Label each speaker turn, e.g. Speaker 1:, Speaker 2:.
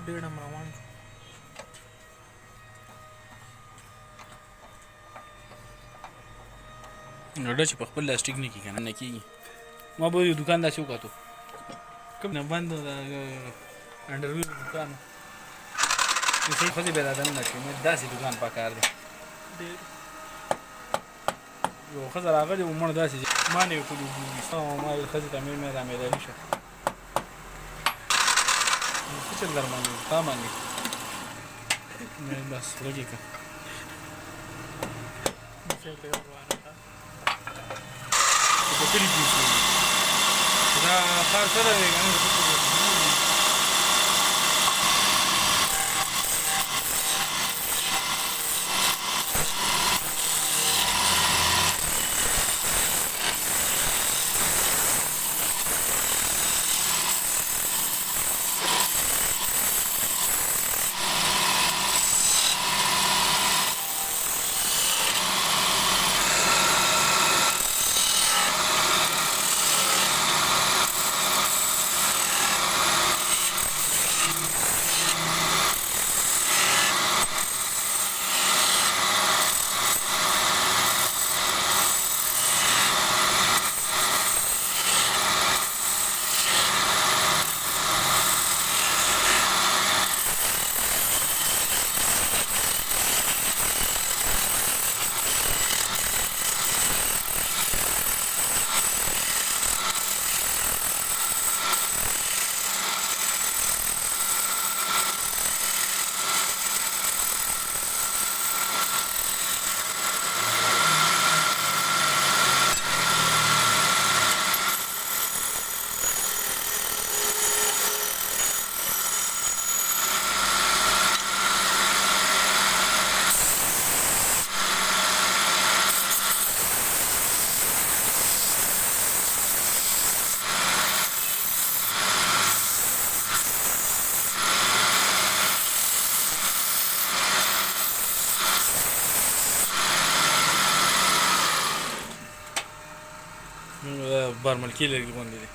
Speaker 1: ډېر هم روان شو.
Speaker 2: ډډه چې په خپل لاستیک نه کېږي که نه کېږي. ما به یو دوکان داسې وکتو کوم نه بند د انډرویر دوکان یو سړي ښځې بیا دا دننه کړي داسې دوکان پکار دی.
Speaker 1: ډېر
Speaker 2: یو ښځه راغلې وه مړه داسې ما نه یې ټول ما ویل ښځې ته مې را میداني شه څه چل در باندې تا باندې بس لږ یې کړه په کلي کې اوسېږي دا ښار سره دی که نه بارملکي لرګي غوندې دی.